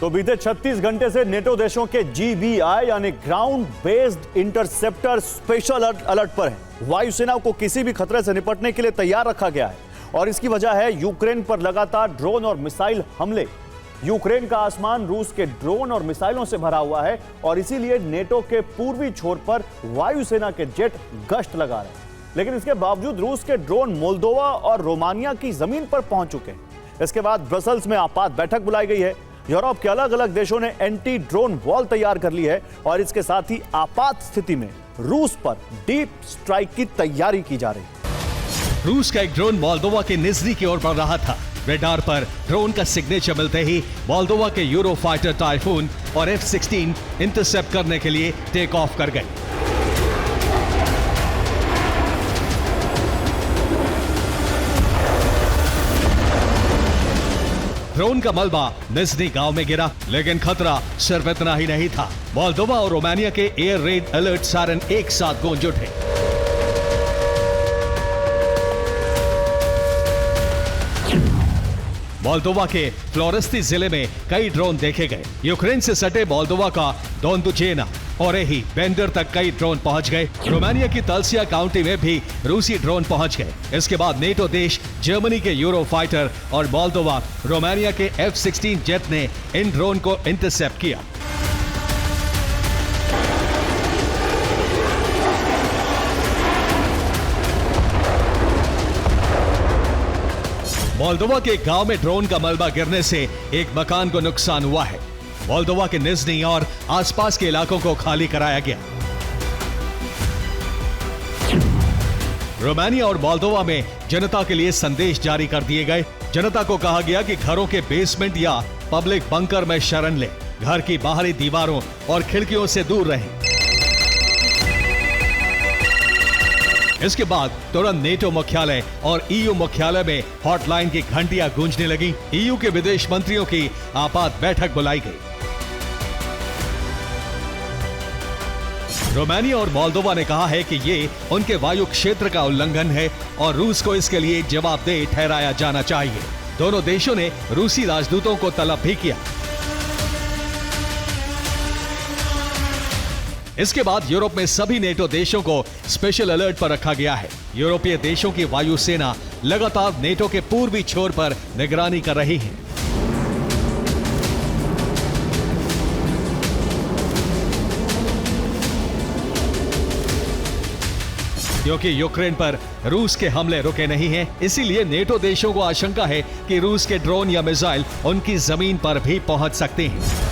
तो बीते 36 घंटे से नेटो देशों के GBI यानी ground based interceptor special alert पर है। वायुसेना को किसी भी खतरे से निपटने के लिए तैयार रखा गया है और इसकी वजह है यूक्रेन पर लगातार ड्रोन और मिसाइल हमले। यूक्रेन का आसमान रूस के ड्रोन और मिसाइलों से भरा हुआ है और इसीलिए नेटो के पूर्वी छोर पर वायुसेना के जेट गश्त लगा रहे हैं। लेकिन इसके बावजूद रूस के ड्रोन मोल्दोवा और रोमानिया की जमीन पर पहुंच चुके हैं। इसके बाद ब्रसल्स में आपात बैठक बुलाई गई है। यूरोप के अलग अलग देशों ने एंटी ड्रोन वॉल तैयार कर ली है और इसके साथ ही आपात स्थिति में रूस पर डीप स्ट्राइक की तैयारी की जा रही है। रूस का एक ड्रोन मोल्दोवा के निजनी की ओर बढ़ रहा था। रेडार पर ड्रोन का सिग्नेचर मिलते ही मोल्दोवा के यूरो फाइटर टाइफून और F-16 इंटरसेप्ट करने के लिए टेक ऑफ कर गए। ड्रोन का मलबा निजनी गांव में गिरा, लेकिन खतरा सिर्फ इतना ही नहीं था। मोल्दोवा और रोमानिया के एयर रेड अलर्ट सायरन एक साथ गूंज उठे। मोल्दोवा के फ्लोरेस्ती जिले में कई ड्रोन देखे गए। यूक्रेन से सटे मोल्दोवा का दोंदुचेना और ही बेंडर तक कई ड्रोन पहुंच गए। रोमानिया की तलसिया काउंटी में भी रूसी ड्रोन पहुंच गए। इसके बाद नेटो देश जर्मनी के यूरो फाइटर और मोल्दोवा रोमानिया के F-16 जेट ने इन ड्रोन को इंटरसेप्ट किया। मोल्दोवा के गांव में ड्रोन का मलबा गिरने से एक मकान को नुकसान हुआ है। मोल्दोवा के निजनी और आसपास के इलाकों को खाली कराया गया। रोमानिया और मोल्दोवा में जनता के लिए संदेश जारी कर दिए गए। जनता को कहा गया कि घरों के बेसमेंट या पब्लिक बंकर में शरण लें, घर की बाहरी दीवारों और खिड़कियों से दूर रहें। इसके बाद तुरंत नेटो मुख्यालय और EU मुख्यालय में हॉटलाइन की घंटियां गूंजने लगी। EU के विदेश मंत्रियों की आपात बैठक बुलाई गई। रोमानिया और मोल्दोवा ने कहा है कि ये उनके वायु क्षेत्र का उल्लंघन है और रूस को इसके लिए जवाबदेह ठहराया जाना चाहिए। दोनों देशों ने रूसी राजदूतों को तलब भी किया। इसके बाद यूरोप में सभी नेटो देशों को स्पेशल अलर्ट पर रखा गया है। यूरोपीय देशों की वायुसेना लगातार नेटो के पूर्वी छोर पर निगरानी कर रही है। क्योंकि यूक्रेन पर रूस के हमले रुके नहीं हैं, इसीलिए नेटो देशों को आशंका है कि रूस के ड्रोन या मिसाइल उनकी जमीन पर भी पहुंच सकते हैं।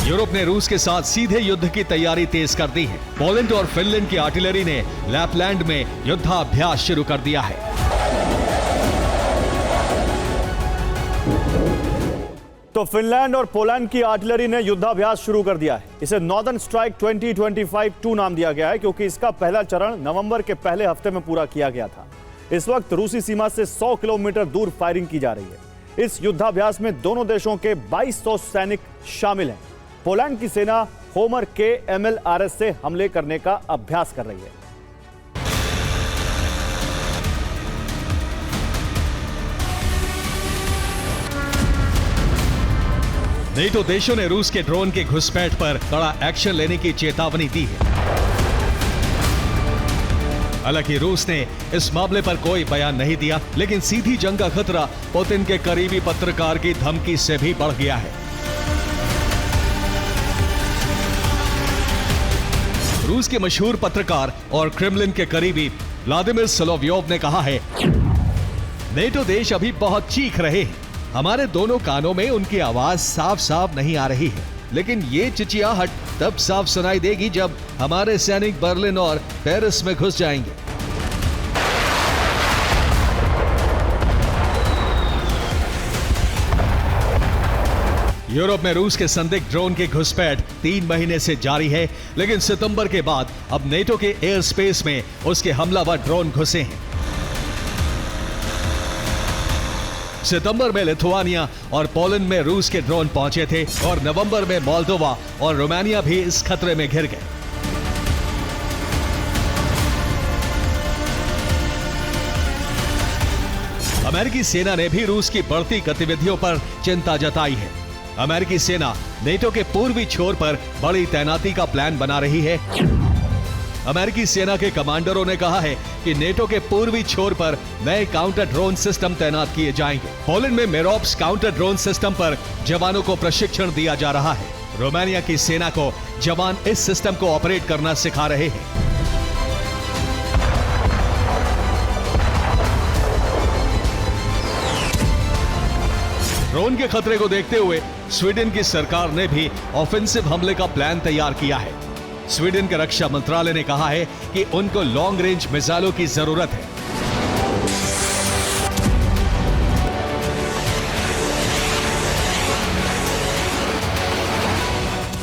यूरोप ने रूस के साथ सीधे युद्ध की तैयारी तेज कर दी है। पोलैंड और फिनलैंड की आर्टिलरी ने लैपलैंड में युद्धाभ्यास शुरू कर दिया है। तो फिनलैंड और पोलैंड की आर्टिलरी ने युद्धाभ्यास शुरू कर दिया है। इसे नॉर्दर्न स्ट्राइक 2025-2 नाम दिया गया है क्योंकि इसका पहला चरण नवंबर के पहले हफ्ते में पूरा किया गया था। इस वक्त रूसी सीमा से 100 किलोमीटर दूर फायरिंग की जा रही है। इस युद्धाभ्यास में दोनों देशों के 2200 सैनिक शामिल हैं। पोलैंड की सेना होमर के MLRS से हमले करने का अभ्यास कर रही है। नेटो देशों ने रूस के ड्रोन के घुसपैठ पर कड़ा एक्शन लेने की चेतावनी दी है। हालांकि रूस ने इस मामले पर कोई बयान नहीं दिया, लेकिन सीधी जंग का खतरा पुतिन के करीबी पत्रकार की धमकी से भी बढ़ गया है। रूस के मशहूर पत्रकार और क्रेमलिन के करीबी व्लादिमीर सोलोव्योव ने कहा है, नेटो देश अभी बहुत चीख रहे हैं। हमारे दोनों कानों में उनकी आवाज साफ साफ नहीं आ रही है, लेकिन ये चिचियाहट तब साफ सुनाई देगी जब हमारे सैनिक बर्लिन और पेरिस में घुस जाएंगे। यूरोप में रूस के संदिग्ध ड्रोन की घुसपैठ 3 महीने से जारी है, लेकिन सितंबर के बाद अब नेटो के एयर स्पेस में उसके हमलावर ड्रोन घुसे हैं। सितंबर में लिथुआनिया और पोलैंड में रूस के ड्रोन पहुंचे थे और नवंबर में मोल्दोवा और रोमानिया भी इस खतरे में घिर गए। अमेरिकी सेना ने भी रूस की बढ़ती गतिविधियों पर चिंता जताई है। अमेरिकी सेना नेटो के पूर्वी छोर पर बड़ी तैनाती का प्लान बना रही है। अमेरिकी सेना के कमांडरों ने कहा है कि नेटो के पूर्वी छोर पर नए काउंटर ड्रोन सिस्टम तैनात किए जाएंगे। पोलैंड में मेरोप्स काउंटर ड्रोन सिस्टम पर जवानों को प्रशिक्षण दिया जा रहा है। रोमानिया की सेना को जवान इस सिस्टम को ऑपरेट करना सिखा रहे हैं। ड्रोन के खतरे को देखते हुए स्वीडन की सरकार ने भी ऑफेंसिव हमले का प्लान तैयार किया है। स्वीडन के रक्षा मंत्रालय ने कहा है कि उनको लॉन्ग रेंज मिसाइलों की जरूरत है।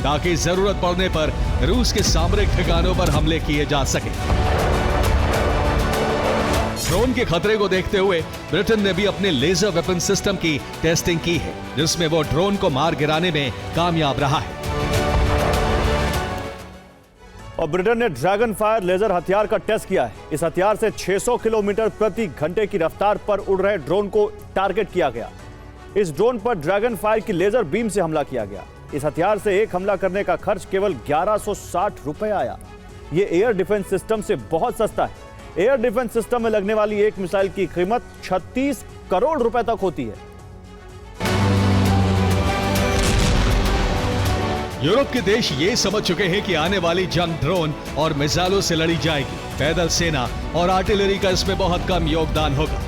ताकि जरूरत पड़ने पर रूस के सामरिक ठिकानों पर हमले किए जा सके। ड्रोन के खतरे को देखते हुए ब्रिटेन ने भी अपने लेजर वेपन सिस्टम की टेस्टिंग की है, जिसमें वो ड्रोन को मार गिराने में कामयाब रहा है। और ब्रिटेन ने ड्रैगन फायर लेजर हथियार का टेस्ट किया है। इस हथियार से 600 किलोमीटर प्रति घंटे की रफ्तार पर उड़ रहे ड्रोन को टारगेट किया गया। इस ड्रोन पर ड्रैगन फायर की लेजर बीम से हमला किया गया। इस हथियार से एक हमला करने का खर्च केवल 1160 रुपए आया। यह एयर डिफेंस सिस्टम से बहुत सस्ता है। एयर डिफेंस सिस्टम में लगने वाली एक मिसाइल की कीमत 36 करोड़ रुपए तक होती है। यूरोप के देश ये समझ चुके हैं कि आने वाली जंग ड्रोन और मिसाइलों से लड़ी जाएगी। पैदल सेना और आर्टिलरी का इसमें बहुत कम योगदान होगा।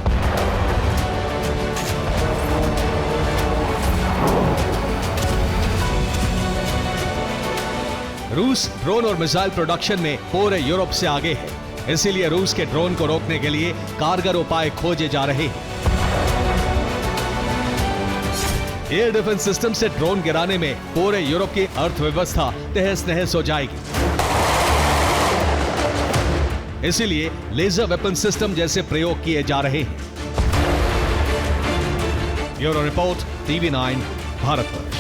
रूस ड्रोन और मिसाइल प्रोडक्शन में पूरे यूरोप से आगे है। इसीलिए रूस के ड्रोन को रोकने के लिए कारगर उपाय खोजे जा रहे हैं। एयर डिफेंस सिस्टम से ड्रोन गिराने में पूरे यूरोप की अर्थव्यवस्था तहस नहस हो जाएगी। इसीलिए लेजर वेपन सिस्टम जैसे प्रयोग किए जा रहे हैं। Bureau report, TV9 Bharatvarsh.